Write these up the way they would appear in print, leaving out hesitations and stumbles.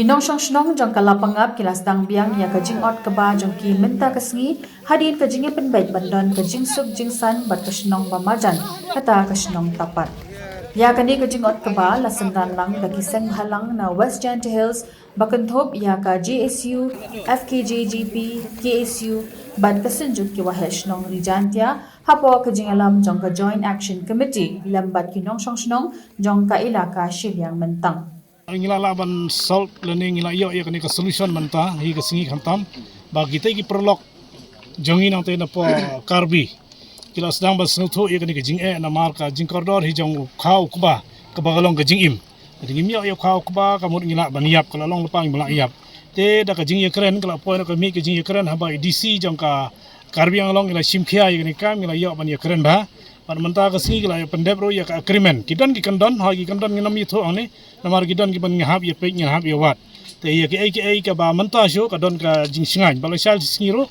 Nongshong Shnong jong ka Lapangap kila Sdang Biang ya ka Jingot ka ba jong ki menta ka sngi Hadien ka Jingiapynbeit bandon ka Jingsuk Jingsan bat ka Shnong pamajan kata ka Shnong tapat. Ya kani ka Jingot ka ba la sendan lang da ki seng halang na West Giant Hills bakanthop ya ka GSU FKJGP KSU bat ka senjuk ki wahel Shnong rijantia hapo ka Jingalam jong ka Joint Action Committee lambat ki Nongshong Shnong jong ka ilaka Biang mentang. Ngila laban solve learning ngila yo ya kani ka solution manta hi ka singi khantam ba kita ki prolog jongi nang te na po karbi kila sedang ba snutho ya kani ka jing na mar ka jing corridor hi jong khau kuba ka bagalong ka jing im ngim yo khau kuba ka mur ngila baniap kala long lapang bala iap te da ka jing ya kren kala po na ka mi ka jing ya kren ha ba DC jong ka karbi ang long ngila simkhia ya kani kam ngila yo ban ya kren ba pan menta ka singi ngila pendep ro ya ka agreement kidan ki kandon ha ki kandon nginam mi tho ani namar gidan ki ban ngahap ya pek ngahap ya wat te ya ki ai ka ba menta sho ka don ka jing singai balai sal singiro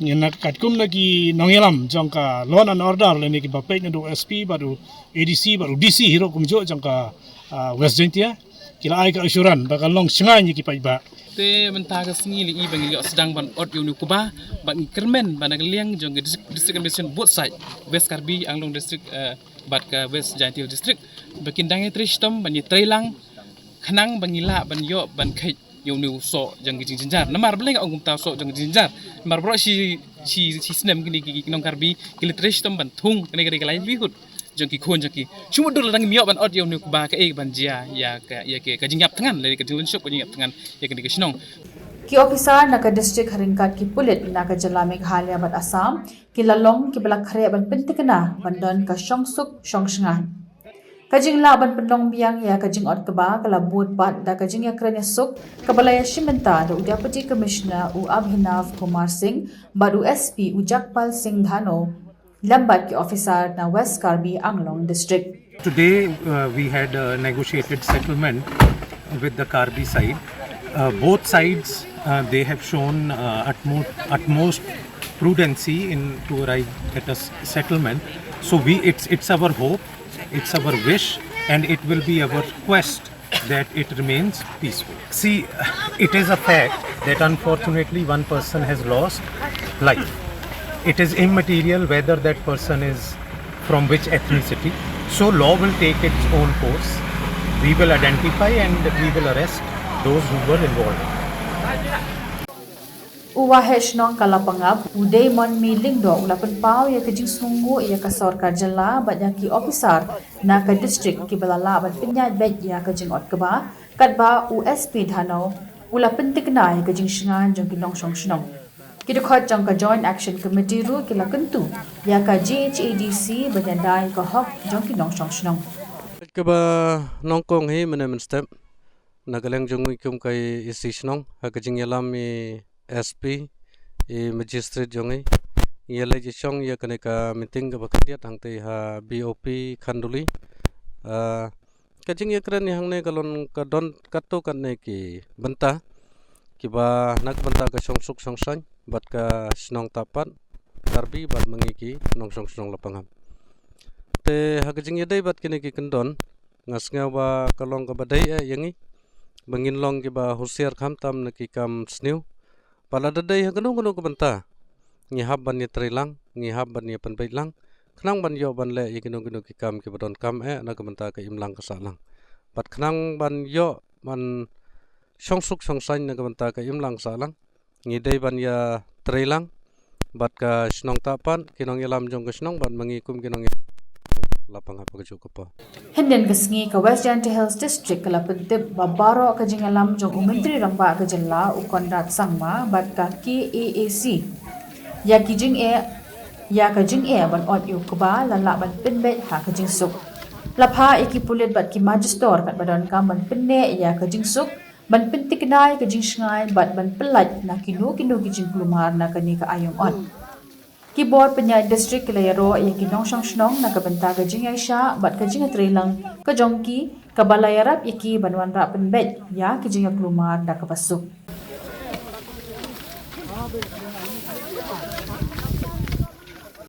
ngena kat kum na ki nongelam jong ka law and order le ni ki ba pek na do SP baru ADC baru DC hiro kum jo jong ka West Gentia kila ai ka asuran ba ka long singai ni ki pai ba te menta ka singi li i bangi yo sedang ban ot yu kuba ban kermen ban liang jong district commission both side West Karbi Anglong district bat ka West Giant Hill district bakin dangai tristom ban trailang khanang bangila ban yo ban khai yo nu so jang gi jinjar namar bleng ong ta so jang jinjar mar bro si snem gini ki nong Karbi ki tristom ban thung kene kene livelihood jang ki khon jang ki cuma dul dang mio ban ot yo nu kuba ka ban jia ya ka jingiap tangan le ka jingun shop ka jingiap tangan ya ka Shnong ki officer na ka district haringkat ki pulit na ka jala MEGHALAYA bat Assam ki lalong ki balak khare ban pintikna bandon ka Shongsuk Shongshngan ka jingla ban pendong biang ya ka jingot ka ba kala bud bat da ka jingya kranya suk ka balaya shimenta da deputy commissioner u Abhinav Kumar Singh baru SP u Jakpal Singh Dhano lambat ki officer na West Karbi Anglong district. Today we had a negotiated settlement with the Karbi side. Both sides they have shown utmost prudency in to arrive at a settlement. So it's our hope, it's our wish, and it will be our quest that it remains peaceful. See, it is a fact that unfortunately one person has lost life. It is immaterial whether that person is from which ethnicity. So law will take its own course. We will identify and we will arrest those who were involved. Uwahe Shnong ka Lapangap uday mon mi lingdo ulapan pao ya ka jingsungu ya ka sarkar jala bat ya ki officer na ka district ki balala bat pinyat bet ya ka jingot ka ba kat ba USP Dhano ulapan tikna ya ka jingshingan jong ki Nongshong Shnong kidukhat jong ka Joint Action Committee ru ki lakentu ya ka GHADC banyandai ka hok jong ki Nongshong Shnong ka ba nongkong hi menemen step nagaleng jong kum kai isi Shnong ha ka jingyalam mi SP magistrate jongai yele jong ya kane ka meeting ka bakandia tangte ha BOP khanduli ka jing ya kran hang ne kalon ka don katto kan ne ki banta ki ba nak banta ka songsuk songsang bat ka Shnong tapat Karbi bat mangi ki Nongshong Shnong Lapangap te ha ka jing ya dai bat kine ki kendon ngas nga ba kalong ka badai yangi bangin long ki ba husiar kham tam na ki kam snew pala dadai ha ganung ko banta ngihab ban ni trilang ngihab ban ni panbait lang khnang ban yo ban le ikinung ki kam ki badon kam na ka banta ka imlang ka salang bat khnang ban yo ban songsuk songsain na ka banta ka imlang salang ngidai ban ya trilang bat ka Shnong tapan kinong ilam jong ka Shnong ban mangikum kinong Lapangap ka juko Hadien ka sngi ka West Giant Hills district kala pentip babaro ka jingalam jong menteri rangba ka jalla u kondat sangma bat ka KAAC ya ki jing ya ka jing ban ot yu kuba lala ban pinbet ha ka jingsuk lapha iki pulit bat ki magister kat badan kam ban pinne ya ka jingsuk ban pintiknai ka jingsngai bat ban pelat na kinu ki jing plumar na kani ka ayong on Keyboard penyai district Kilayaro yang ki Nongshong Shnong na kabanta ka jingay siya bat ka jingat rilang ka jongki ka balayarap iki banwan ra penbet ya ki jingak lumar da kapasuk.